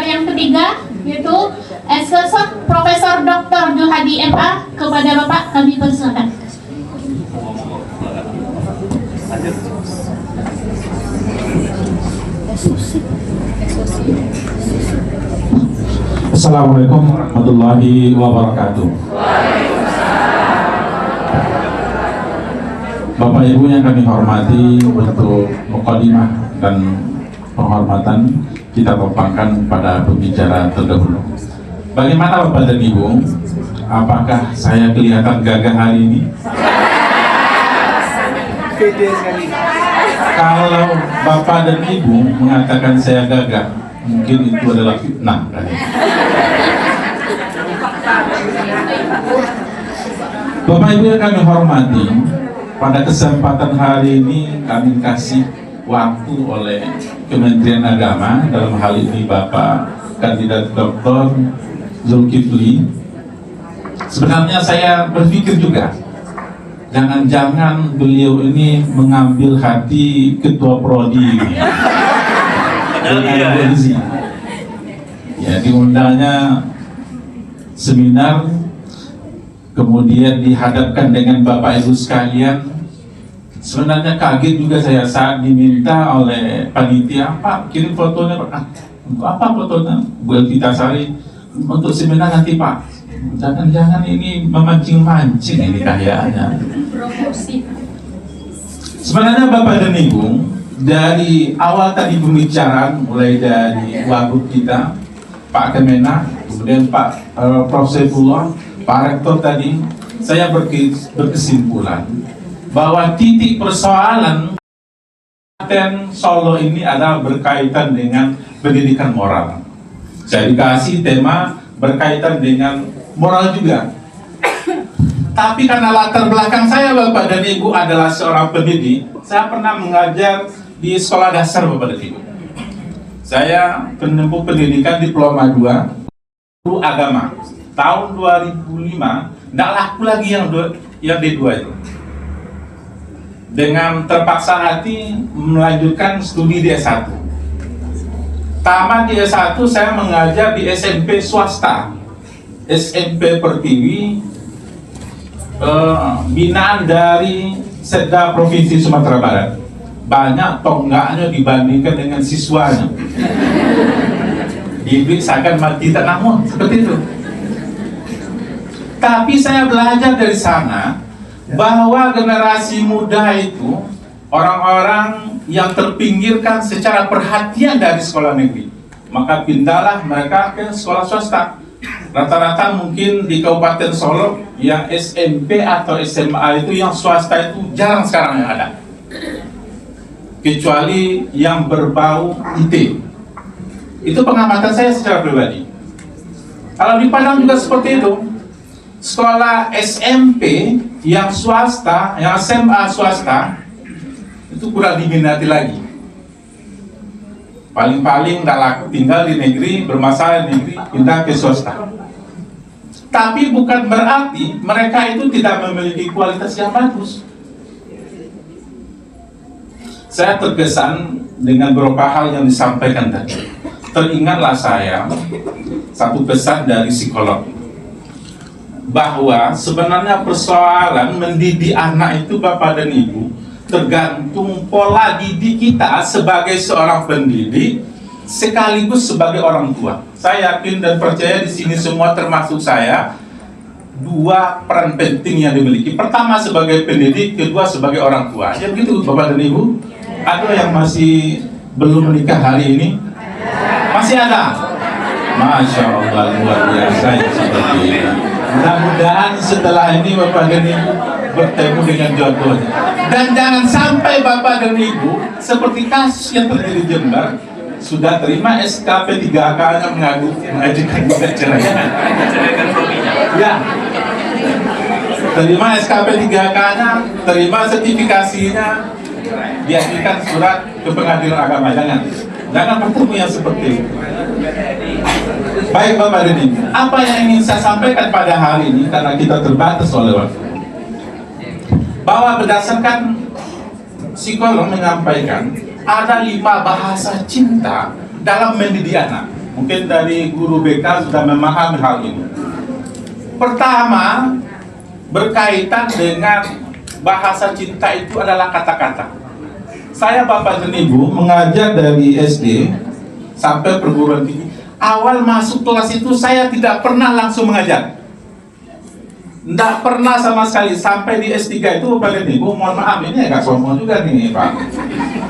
yang ketiga, yaitu Sosok Profesor Dr. Juhadi MA. Kepada Bapak kami persilakan. Assalamualaikum warahmatullahi wabarakatuh. Bapak Ibu yang kami hormati, untuk mukadimah dan penghormatan kita topangkan pada pembicara terdahulu. Bagaimana Bapak dan Ibu? Apakah saya kelihatan gagah hari ini? Kalau Bapak dan Ibu mengatakan saya gagah, mungkin itu adalah fitnah. Bapak Ibu yang kami hormati, pada kesempatan hari ini kami kasih waktu oleh Kementerian Agama, dalam hal ini Bapak Kandidat Dr. Zulkifli. Sebenarnya saya berpikir juga, jangan-jangan beliau ini mengambil hati Ketua Prodi ya, diundangnya seminar, kemudian dihadapkan dengan Bapak Ibu sekalian. Sebenarnya kaget juga saya saat diminta oleh panitia, Pak kirim fotonya Pak. Untuk apa fotonya? Bu Elvitasari, untuk seminar nanti Pak. Jangan-jangan ini memancing-mancing ini kayaknya. Sebenarnya Bapak dan Ibu, dari awal tadi pembicaraan, mulai dari wagub kita, Pak Kemenak, kemudian Pak Prof. Saifullah, Pak Rektor tadi, saya berkesimpulan bahwa titik persoalan Kabupaten Solo ini adalah berkaitan dengan pendidikan moral. Saya dikasih tema berkaitan dengan moral juga. Tapi karena latar belakang saya Bapak dan Ibu adalah seorang pendidik, saya pernah mengajar di sekolah dasar Bapak dan Ibu. Saya penempuh pendidikan diploma 2 agama. Tahun 2005, tidak laku lagi yang D2 itu. Dengan terpaksa hati melanjutkan studi di S1. Tamat di S1 saya mengajar di SMP swasta, SMP Pertiwi, binaan dari Setda Provinsi Sumatera Barat. Banyak tonggaknya dibandingkan dengan siswanya. Diperiksakan mati tak namun seperti itu. Tapi saya belajar dari sana bahwa generasi muda itu orang-orang yang terpinggirkan secara perhatian dari sekolah negeri. Maka pindahlah mereka ke sekolah swasta. Rata-rata mungkin di Kabupaten Solo yang SMP atau SMA itu yang swasta itu jarang sekarang yang ada, kecuali yang berbau IT. Itu pengamatan saya secara pribadi. Kalau di Padang juga seperti itu. Sekolah SMP yang swasta, yang SMA swasta itu kurang diminati lagi. Paling-paling tidak laku tinggal di negeri, bermasalah di negeri, pindah ke swasta. Tapi bukan berarti mereka itu tidak memiliki kualitas yang bagus. Saya terkesan dengan beberapa hal yang disampaikan tadi. Teringatlah saya satu pesan dari psikolog, bahwa sebenarnya persoalan mendidik anak itu Bapak dan Ibu tergantung pola didik kita sebagai seorang pendidik sekaligus sebagai orang tua. Saya yakin dan percaya di sini semua termasuk saya, dua peran penting yang dimiliki. Pertama sebagai pendidik, kedua sebagai orang tua. Ya begitu Bapak dan Ibu. Ada yang masih belum menikah hari ini? Masih ada? Masya Allah, luar biasa seperti ini. Mudah-mudahan setelah ini Bapak dan Ibu bertemu dengan jodohnya. Dan jangan sampai Bapak dan Ibu seperti kasus yang terjadi di Jember, sudah terima SKP 3K nya mengajukan gugat cerai. Ya, terima SKP 3K nya, terima sertifikasinya, diajukan surat ke pengadilan agama. Jangan bertemu yang seperti itu. Baik Bapak dan Ibu, apa yang ingin saya sampaikan pada hari ini, karena kita terbatas oleh waktu, bahwa berdasarkan psikolog menyampaikan ada 5 bahasa cinta dalam mendidik anak. Mungkin dari guru BK sudah memahami hal ini. Pertama, berkaitan dengan bahasa cinta itu adalah kata-kata. Saya Bapak dan Ibu mengajar dari SD sampai perguruan tinggi. Awal masuk kelas itu saya tidak pernah langsung mengajar. Tidak pernah sama sekali. Sampai di S3 itu Bapak dan Ibu, mohon maaf ini agak sombong juga nih Pak.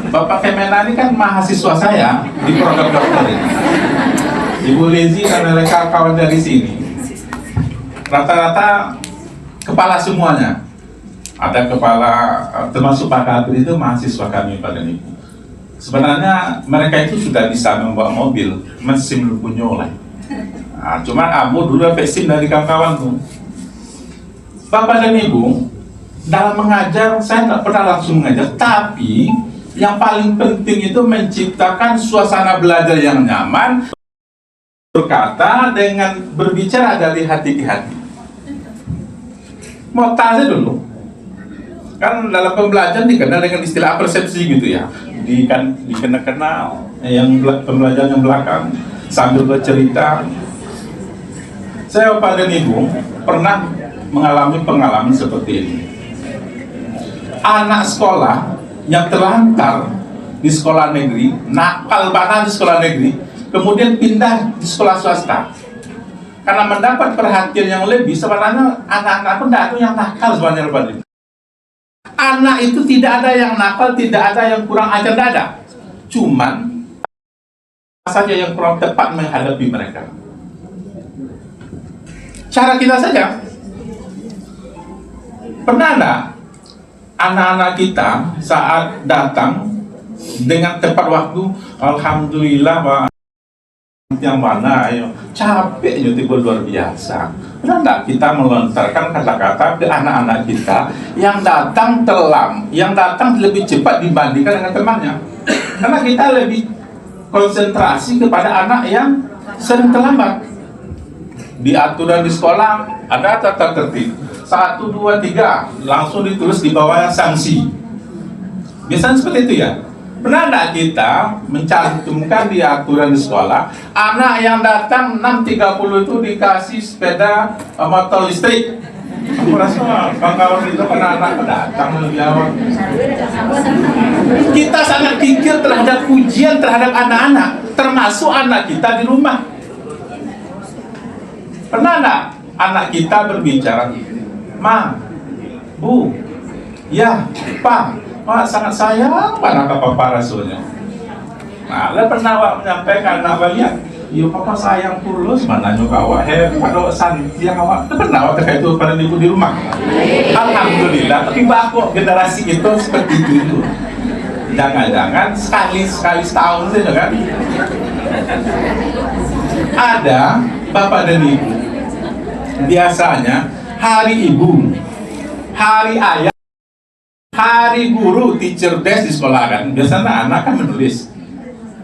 Bapak Kemena ini kan mahasiswa saya di program dokter ini. Ibu Lezi dan kawan dari sini rata-rata kepala semuanya. Ada kepala, termasuk Pak Kabir itu mahasiswa kami Pak dan Ibu. Sebenarnya mereka itu sudah bisa membawa mobil, mesin punya oleh. Nah, cuma Abu dulu dapat SIM dari kawan-kawan tuh. Bapak dan Ibu, dalam mengajar saya nggak pernah langsung mengajar, tapi yang paling penting itu menciptakan suasana belajar yang nyaman, berkata dengan berbicara dari hati ke hati. Mau tanya dulu, kan dalam pembelajaran dikenal dengan istilah persepsi gitu ya, dikenal yang pembelajaran yang belakang sambil bercerita. Saya Bapak dan Ibu pernah mengalami pengalaman seperti ini. Anak sekolah yang terlantar di sekolah negeri, nakal banget di sekolah negeri, kemudian pindah di sekolah swasta. Karena mendapat perhatian yang lebih, sebenarnya anak-anak pun tidak ada yang nakal sebenarnya Bapak. Anak itu tidak ada yang nakal, tidak ada yang kurang ajar, tidak ada. Cuman saja yang kurang tepat menghadapi mereka. Cara kita saja. Pernah enggak anak-anak kita saat datang dengan tepat waktu, alhamdulillah Pak, yang mana ayo capek nyutik luar biasa. Pernah enggak kita melontarkan kata-kata ke anak-anak kita yang datang telam, yang datang lebih cepat dibandingkan dengan temannya? Karena kita lebih konsentrasi kepada anak yang sering terlambat. Di aturan di sekolah ada tata tertib 1, 2, 3 langsung ditulis di bawahnya sanksi. Biasanya seperti itu ya. Pernah enggak kita mencantumkan di aturan di sekolah anak yang datang 6.30 itu dikasih sepeda motor listrik? Aku rasa kawan-kawan itu kan anak datang lebih awal. Kita sangat pikir terhadap ujian terhadap anak-anak, termasuk anak kita di rumah. Pernah enggak anak kita berbicara, Ma, Bu, ya, Pak, Pak sangat sayang pada Papa Rasulnya. Nah, dia pernah Pak menyampaikan, nah lihat, yo Papa sayang tulus, mana nyuka awak pada santi yang awak, pernah awak terkait itu pada ibu di rumah. Alhamdulillah, tapi kok generasi itu seperti itu. Jangan-jangan sekali setahun saja kan? Ada Bapak dan Ibu, biasanya hari ibu, hari ayah, hari guru, teacher day di sekolah kan, biasanya anak kan menulis,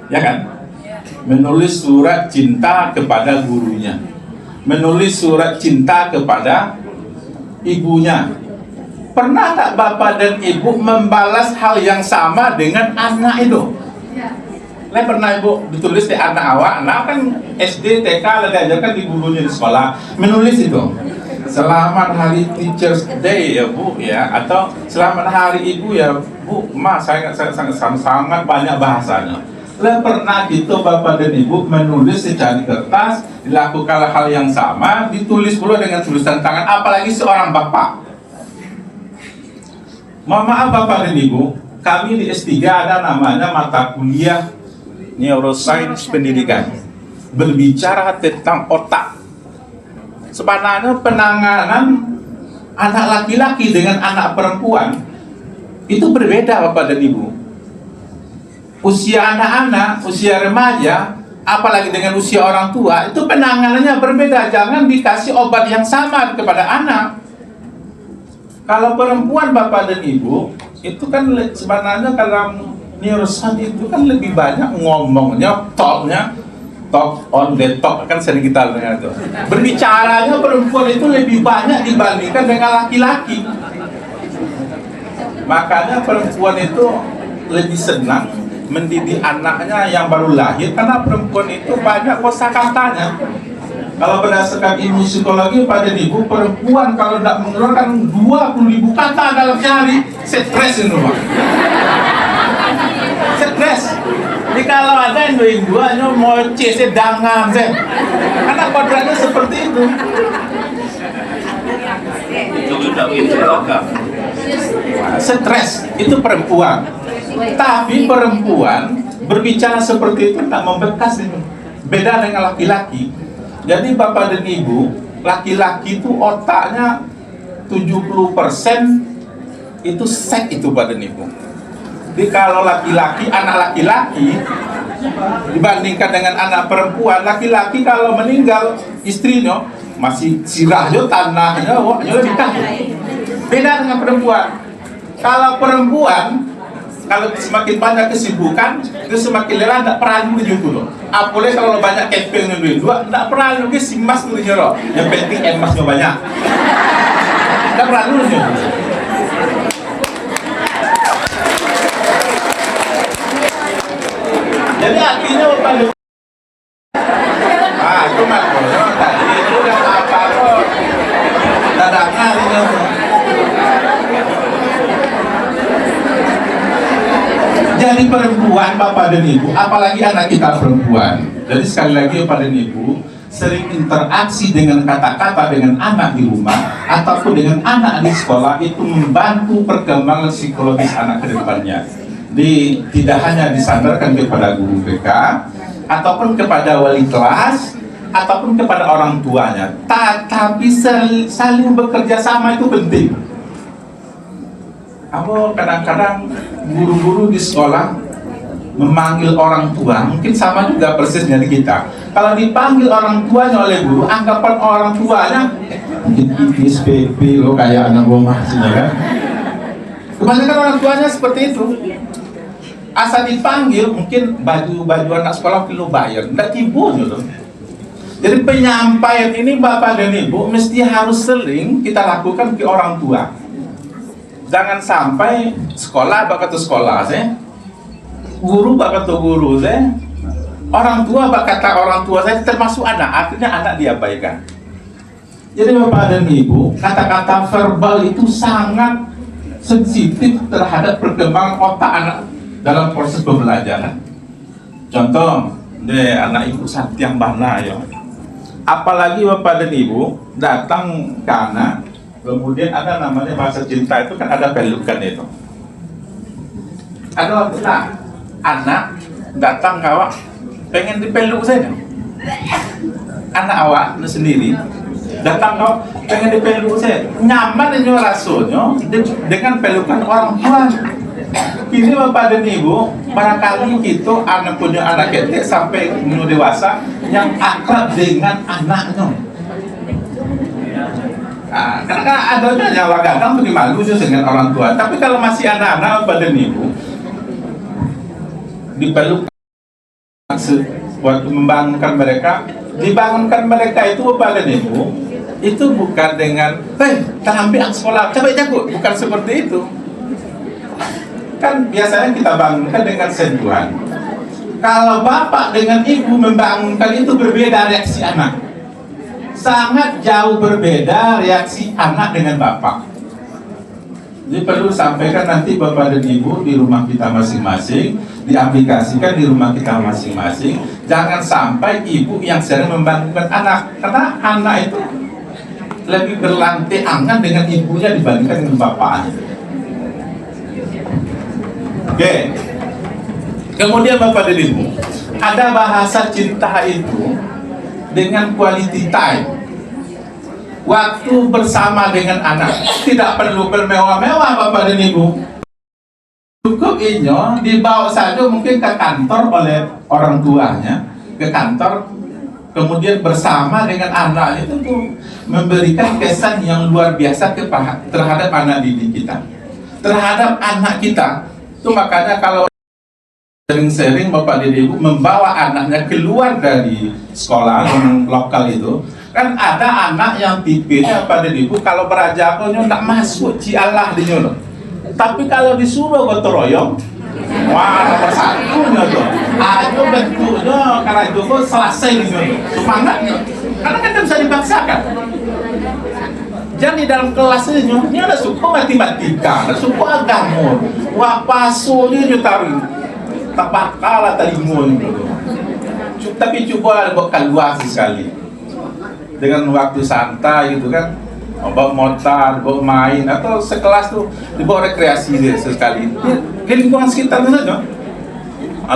ya kan? Menulis surat cinta kepada gurunya, menulis surat cinta kepada ibunya. Pernah tak Bapak dan Ibu membalas hal yang sama dengan anak itu? Saya pernah Ibu ditulis di anak awak, anak kan SD, TK, diajarkan di gurunya di sekolah, menulis itu. Selamat Hari Teachers Day ya Bu ya, atau selamat Hari Ibu ya Bu, Ma, sangat banyak bahasanya. Lah pernah gitu Bapak dan Ibu menulis secara kertas, dilakukan hal yang sama, ditulis pula dengan tulisan tangan, apalagi seorang bapak. Mohon maaf Bapak dan Ibu, kami di S3 ada namanya mata kuliah Neuroscience Pendidikan, berbicara tentang otak. Sebenarnya penanganan anak laki-laki dengan anak perempuan itu berbeda Bapak dan Ibu. Usia anak-anak, usia remaja, apalagi dengan usia orang tua, itu penanganannya berbeda. Jangan dikasih obat yang sama kepada anak. Kalau perempuan Bapak dan Ibu, itu kan sebenarnya kalau neuroscience itu kan lebih banyak ngomongnya, talk on the talk, kan sering kita dengar itu. Berbicaranya perempuan itu lebih banyak dibandingkan dengan laki-laki. Makanya perempuan itu lebih senang mendidik anaknya yang baru lahir, karena perempuan itu banyak kosakatanya. Kalau berdasarkan ilmu psikologi pada ibu, perempuan kalau tidak mengeluarkan 20.000 kata dalam sehari, stres itu Pak. Stres. Jadi kalau ada yang dua-duanya mau dangan deh. Karena kodratnya seperti itu. Itu udah itu logam. Stres itu perempuan. Tapi perempuan berbicara seperti itu tak membekas itu. Beda dengan laki-laki. Jadi Bapak dan Ibu, laki-laki itu otaknya 70% itu seks itu Bapak dan Ibu. Jadi kalau laki-laki, anak laki-laki dibandingkan dengan anak perempuan, laki-laki kalau meninggal istrinya masih sirahnya, tanahnya, wahnya lebih kaya. Beda dengan perempuan. Kalau perempuan, kalau semakin banyak kesibukan, itu semakin lelah, tidak perlu gitu loh. Apalagi kalau banyak camping yang dua, tidak perlu lagi simas tuh loh. Yang penting emasnya banyak. Tidak perlu gitu. Jadi artinya pada itu makanya tadi itu udah apa kok dadaknya gitu. Jadi perempuan Bapak dan Ibu, apalagi anak kita perempuan. Jadi sekali lagi Bapak dan Ibu, sering interaksi dengan kata-kata dengan anak di rumah ataupun dengan anak di sekolah itu membantu perkembangan psikologis anak ke depannya. Tidak hanya disandarkan kepada guru BK ataupun kepada wali kelas ataupun kepada orang tuanya, tapi saling bekerja sama itu penting. Kadang-kadang guru-guru di sekolah memanggil orang tua, mungkin sama juga persisnya di kita. Kalau dipanggil orang tuanya oleh guru, anggapan orang tuanya mungkin SPP lo kayak anak rumah sini kan. Kebanyakan orang tuanya seperti itu. Asal dipanggil, mungkin baju anak sekolah perlu bayar, tidak timbul gitu. Jadi penyampaian ini Bapak dan Ibu mesti harus sering kita lakukan ke orang tua. Jangan sampai sekolah bakal sekolah saya, guru bakal guru saya, orang tua bakal kata orang tua saya, termasuk anak, artinya anak diabaikan. Jadi Bapak dan Ibu, kata-kata verbal itu sangat sensitif terhadap perkembangan otak anak dalam proses pembelajaran. Contoh, anak ibu Satyang Bana ya. Apalagi Bapak dan Ibu datang ke anak, kemudian ada namanya bahasa cinta itu kan ada pelukan itu. Ada anak datang ke awak, pengen dipeluk saja. Anak awak sendiri datang ke awak, pengen dipeluk saja. Nyaman ini rasanya dengan pelukan orang tua. Ini Bapak dan Ibu, barangkali kita anak punya anak kecil sampai umur dewasa yang akrab dengan anaknya. Karena ada yang kadang tuh malu dengan orang tua. Tapi kalau masih anak-anak Bapak dan Ibu dipeluk waktu membangunkan mereka, dibangunkan mereka itu Bapak dan Ibu itu bukan dengan kita ambil sekolah, coba jago, bukan seperti itu. Kan biasanya kita bangunkan dengan sentuhan. Kalau bapak dengan ibu membangunkan itu berbeda reaksi anak. Sangat jauh berbeda reaksi anak dengan bapak. Jadi perlu sampaikan nanti bapak dan ibu di rumah kita masing-masing, diaplikasikan di rumah kita masing-masing. Jangan sampai ibu yang sering membangunkan anak, karena anak itu lebih berlantai angan dengan ibunya dibandingkan dengan bapaknya. Oke. Kemudian Bapak dan Ibu, ada bahasa cinta itu dengan quality time. Waktu bersama dengan anak, tidak perlu bermewah-mewah Bapak dan Ibu. Cukup ini dibawa saja mungkin ke kantor oleh orang tuanya, ke kantor, kemudian bersama dengan anak itu tuh memberikan kesan yang luar biasa terhadap anak didik kita, terhadap anak kita. Itu makanya kalau sering-sering Bapak dan Ibu membawa anaknya keluar dari sekolah lokal itu, kan ada anak yang tipenya Bapak dan Ibu kalau berajakonya tidak masuk cialah di nyono. Tapi kalau disuruh gotong royong Wah, nomor satunya tuh. Ayo bentuknya karena itu kok selesai gitu. Semangatnya. Karena kan bisa dipaksakan. Jadi dalam kelas ini ada suku matematika, ada suku agama. Wah, pasonya dia taruh. Tepat kalah tadi gitu. Tapi coba evaluasi sekali. Dengan waktu santai gitu kan. Bawa motor, bawa main, atau sekelas tuh dibawa rekreasi dia sekali. Di lingkungan sekitarnya saja.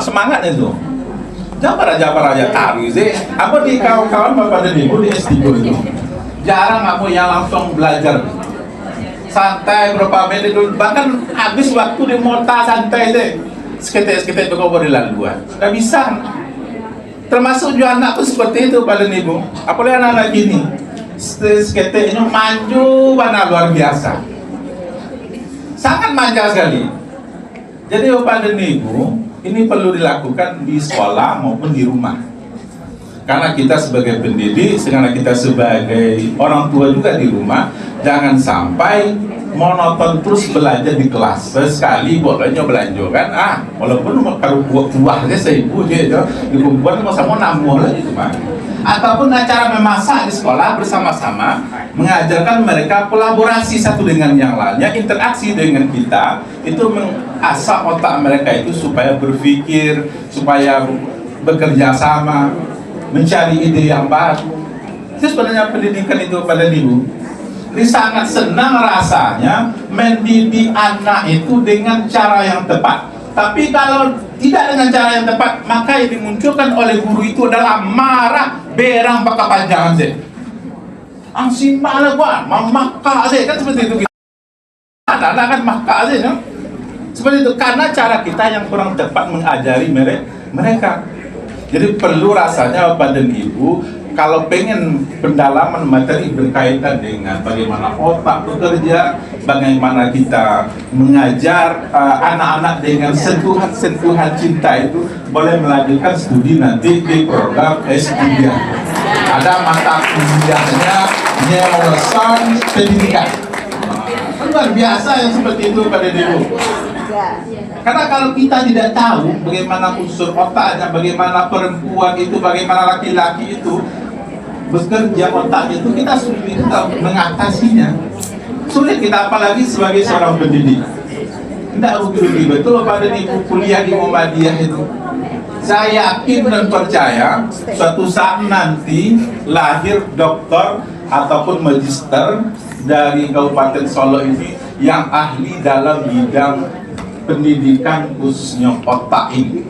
Semangat itu. Jangan aja taruh sih. Apa di kawan-kawan bapak dan ibu di S3 itu jarang aku yang langsung belajar. Santai berapa menit dulu, bahkan habis waktu di motor santai deh. Seketik-seketik berkobar di laluan. Nggak bisa. Termasuk juga anakku seperti itu pada ibu. Apalagi anak-anak gini. Seketiknya maju mana luar biasa, sangat manja sekali. Jadi Bapak dan Ibu, ini perlu dilakukan di sekolah maupun di rumah. Karena kita sebagai pendidik, karena kita sebagai orang tua juga di rumah, jangan sampai monoton terus belajar di kelas. Sekali bolehnya belanja kan, walaupun kalau buah-buahnya seribu dia di kumpulan mau sama nambah lagi cuma. Ataupun acara memasak di sekolah bersama-sama, mengajarkan mereka kolaborasi satu dengan yang lainnya, interaksi dengan kita, itu mengasah otak mereka itu supaya berpikir, supaya bekerja sama, mencari ide yang baru. Itu sebenarnya pendidikan itu pada ibu. Ini sangat senang rasanya mendidik anak itu dengan cara yang tepat. Tapi kalau tidak dengan cara yang tepat, maka yang dimunculkan oleh guru itu adalah marah, berang bakal panjangan sih. Angsi malah gua, maka sih kan seperti itu. Anak-anak kan maka sih, no? Seperti itu karena cara kita yang kurang tepat mengajari mereka. Jadi perlu rasanya Bapak dan Ibu kalau pengen pendalaman materi berkaitan dengan bagaimana otak bekerja, bagaimana kita mengajar anak-anak dengan sentuhan-sentuhan cinta itu, boleh melanjutkan studi nanti di program S3. Ada mata kuliahnya Neuroscience Pendidikan. Luar biasa yang seperti itu pada Ibu. Karena kalau kita tidak tahu bagaimana unsur otaknya, bagaimana perempuan itu, bagaimana laki-laki itu bekerja otaknya itu, kita sulit mengatasinya. Sulit kita apalagi sebagai seorang pendidik. Tidak rugi-rugi betul pada Ibu kuliah di Muhammadiyah itu. Saya yakin dan percaya suatu saat nanti lahir doktor ataupun magister dari Kabupaten Solo ini yang ahli dalam bidang pendidikan khususnya otak ini.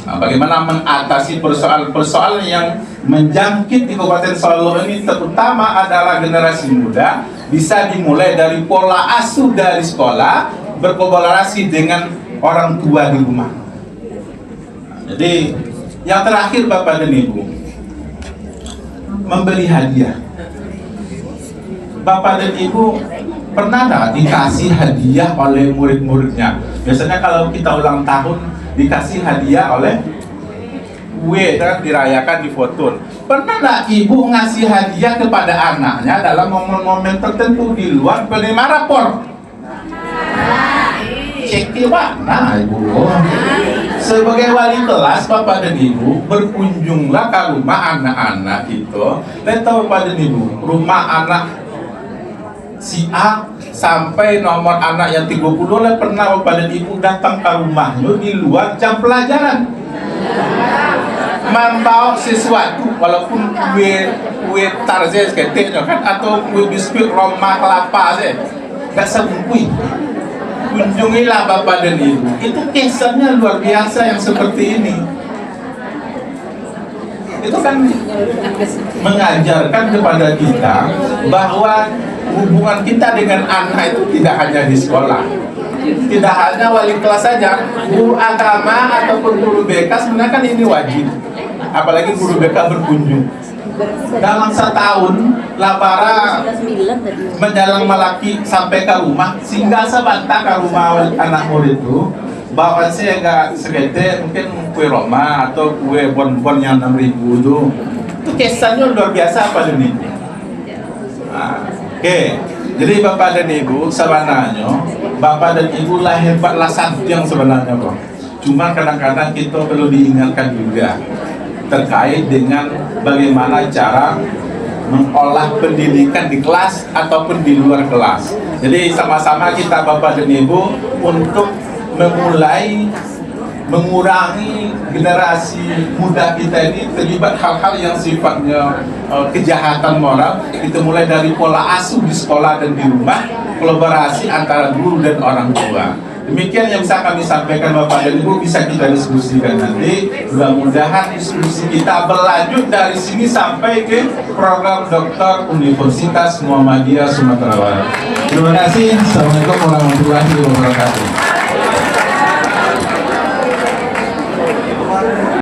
Nah, bagaimana mengatasi persoalan-persoalan yang menjangkit di Kabupaten Solo ini, terutama adalah generasi muda, bisa dimulai dari pola asuh dari sekolah, berkolaborasi dengan orang tua di rumah. Jadi yang terakhir Bapak dan Ibu, memberi hadiah. Bapak dan Ibu pernah nggak dikasih hadiah oleh murid-muridnya? Biasanya kalau kita ulang tahun dikasih hadiah oleh kue, kan dirayakan di foto. Pernah nggak ibu ngasih hadiah kepada anaknya dalam momen-momen tertentu di luar penerima rapor? Cek mana ibu? Sebagai wali kelas Bapak dan Ibu, berkunjunglah ke rumah anak-anak itu. Dan tahu Bapak dan Ibu, rumah anak si A sampai nomor anak yang 30 lah pernah Bapak dan Ibu datang ke rumahnya di luar jam pelajaran, membawa sesuatu, walaupun kue tarzes keteknya kan, atau kue biskuit Roma kelapa sih, gak sebungkui. Kunjungilah Bapak dan Ibu. Itu kesannya luar biasa yang seperti ini. Itu kan mengajarkan kepada kita bahwa hubungan kita dengan anak itu tidak hanya di sekolah, tidak hanya wali kelas saja, guru agama ataupun guru BK sebenarnya kan ini wajib, apalagi guru BK berkunjung. Dalam setahun Labara menjalang melaki sampai ke rumah, singgah sebentar ke rumah anak murid itu, bawa saya agak segede mungkin kue Roma atau kue bon-bon yang 6.000 itu kesannya luar biasa apa ini. Nah, Oke, jadi Bapak dan Ibu sebenarnya Bapak dan Ibu lah hebatlah satu yang sebenarnya kok. Cuma kadang-kadang kita perlu diingatkan juga terkait dengan bagaimana cara mengolah pendidikan di kelas ataupun di luar kelas. Jadi sama-sama kita Bapak dan Ibu untuk memulai mengurangi generasi muda kita ini terlibat hal-hal yang sifatnya kejahatan moral. Kita mulai dari pola asuh di sekolah dan di rumah, kolaborasi antara guru dan orang tua. Demikian yang bisa kami sampaikan Bapak dan Ibu, bisa kita diskusikan nanti. Mudah-mudahan diskusi kita berlanjut dari sini sampai ke program doktor Universitas Muhammadiyah Sumatera Barat. Terima kasih. Assalamualaikum warahmatullahi wabarakatuh.